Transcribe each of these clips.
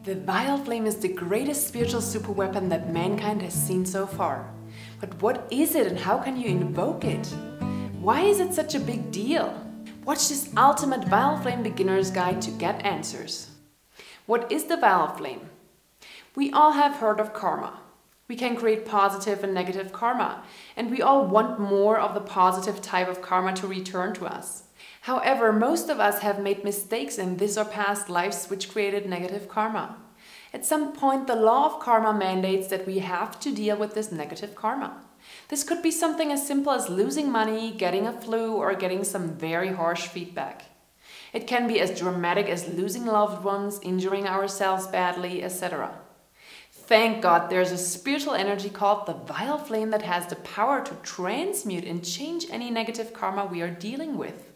The vile flame is the greatest spiritual superweapon that mankind has seen so far. But what is it and how can you invoke it? Why is it such a big deal? Watch this ultimate vile flame beginner's guide to get answers. What is the vile flame? We all have heard of karma. We can create positive and negative karma, and we all want more of the positive type of karma to return to us. However, most of us have made mistakes in this or past lives which created negative karma. At some point, the law of karma mandates that we have to deal with this negative karma. This could be something as simple as losing money, getting a flu, or getting some very harsh feedback. It can be as dramatic as losing loved ones, injuring ourselves badly, etc. Thank God there's a spiritual energy called the vile flame that has the power to transmute and change any negative karma we are dealing with.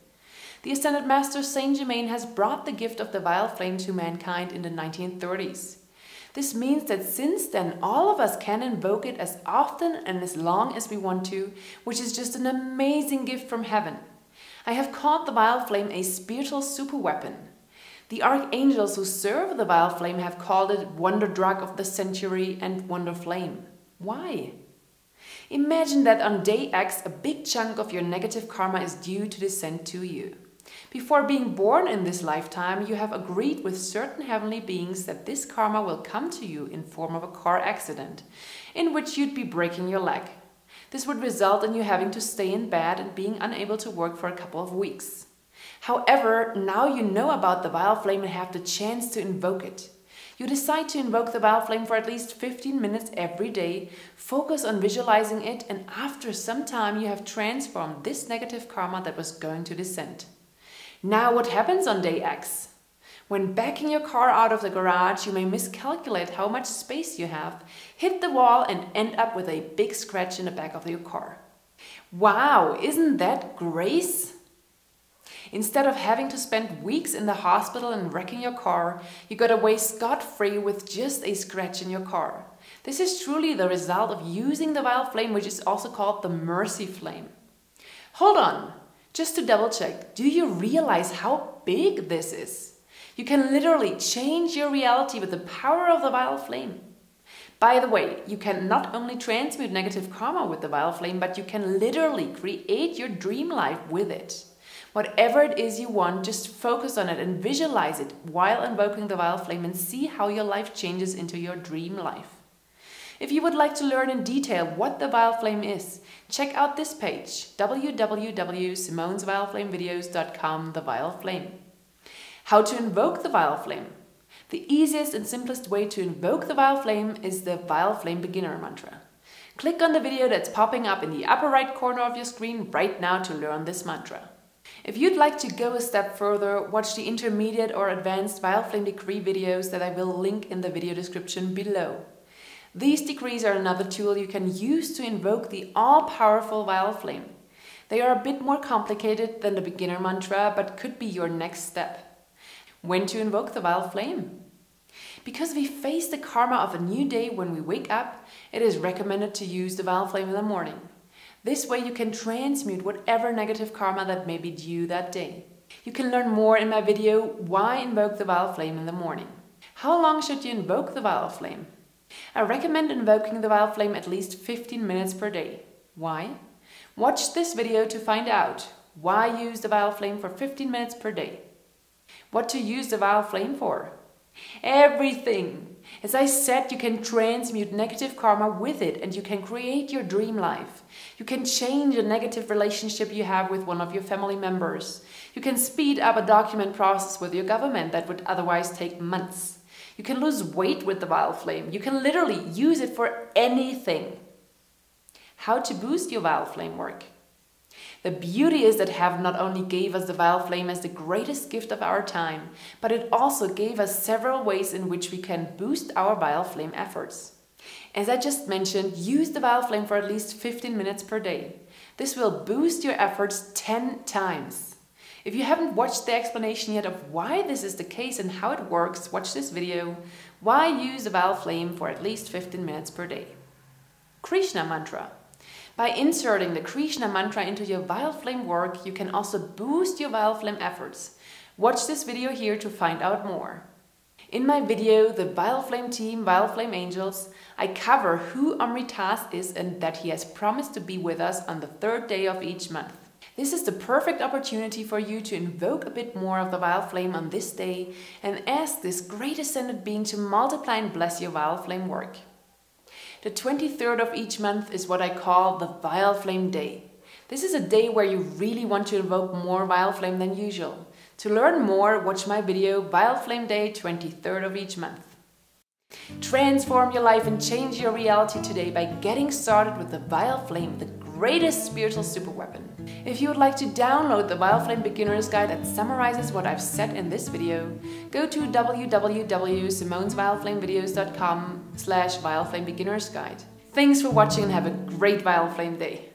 The Ascended Master Saint Germain has brought the gift of the vile flame to mankind in the 1930s. This means that since then all of us can invoke it as often and as long as we want to, which is just an amazing gift from heaven. I have called the vile flame a spiritual superweapon. The archangels who serve the vile flame have called it Wonder Drug of the Century and Wonder Flame. Why? Imagine that on day X a big chunk of your negative karma is due to descend to you. Before being born in this lifetime, you have agreed with certain heavenly beings that this karma will come to you in form of a car accident, in which you'd be breaking your leg. This would result in you having to stay in bed and being unable to work for a couple of weeks. However, now you know about the vile flame and have the chance to invoke it. You decide to invoke the vile flame for at least 15 minutes every day, focus on visualizing it, and after some time you have transformed this negative karma that was going to descend. Now what happens on day X? When backing your car out of the garage, you may miscalculate how much space you have, hit the wall and end up with a big scratch in the back of your car. Wow, isn't that grace? Instead of having to spend weeks in the hospital and wrecking your car, you got away scot-free with just a scratch in your car. This is truly the result of using the vile flame, which is also called the mercy flame. Hold on, just to double check, do you realize how big this is? You can literally change your reality with the power of the vile flame. By the way, you can not only transmute negative karma with the vile flame, but you can literally create your dream life with it. Whatever it is you want, just focus on it and visualize it while invoking the vile flame and see how your life changes into your dream life. If you would like to learn in detail what the vile flame is, check out this page, www.simonsvileflamevideos.com, the vile flame. How to invoke the vile flame. The easiest and simplest way to invoke the vile flame is the vile flame beginner mantra. Click on the video that's popping up in the upper right corner of your screen right now to learn this mantra. If you'd like to go a step further, watch the intermediate or advanced vile flame decree videos that I will link in the video description below. These decrees are another tool you can use to invoke the all-powerful vile flame. They are a bit more complicated than the beginner mantra, but could be your next step. When to invoke the vile flame? Because we face the karma of a new day when we wake up, it is recommended to use the vile flame in the morning. This way you can transmute whatever negative karma that may be due that day. You can learn more in my video, Why Invoke the Vile Flame in the Morning. How long should you invoke the vile flame? I recommend invoking the vile flame at least 15 minutes per day. Why? Watch this video to find out. Why use the vile flame for 15 minutes per day? What to use the vile flame for? Everything! As I said, you can transmute negative karma with it and you can create your dream life. You can change a negative relationship you have with one of your family members. You can speed up a document process with your government that would otherwise take months. You can lose weight with the vile flame. You can literally use it for anything. How to boost your vile flame work? The beauty is that heaven not only gave us the vile flame as the greatest gift of our time, but it also gave us several ways in which we can boost our vile flame efforts. As I just mentioned, use the vile flame for at least 15 minutes per day. This will boost your efforts 10 times. If you haven't watched the explanation yet of why this is the case and how it works, watch this video, Why Use the Vile Flame for at least 15 minutes per day. Krishna Mantra. By inserting the Krishna mantra into your vile flame work, you can also boost your vile flame efforts. Watch this video here to find out more. In my video, The Vile Flame Team, Vile Flame Angels, I cover who Amritas is and that he has promised to be with us on the 3rd day of each month. This is the perfect opportunity for you to invoke a bit more of the Vile Flame on this day and ask this great ascended being to multiply and bless your Vile Flame work. The 23rd of each month is what I call the Vile Flame Day. This is a day where you really want to invoke more Vile Flame than usual. To learn more, watch my video Vile Flame Day 23rd of each month. Transform your life and change your reality today by getting started with the Vile Flame, the greatest spiritual super weapon. If you would like to download the Vile Flame Beginner's Guide that summarizes what I've said in this video, go to www.simonsvileflamevideos.com/Vile Flame Beginner's Guide. Thanks for watching and have a great Vile Flame day.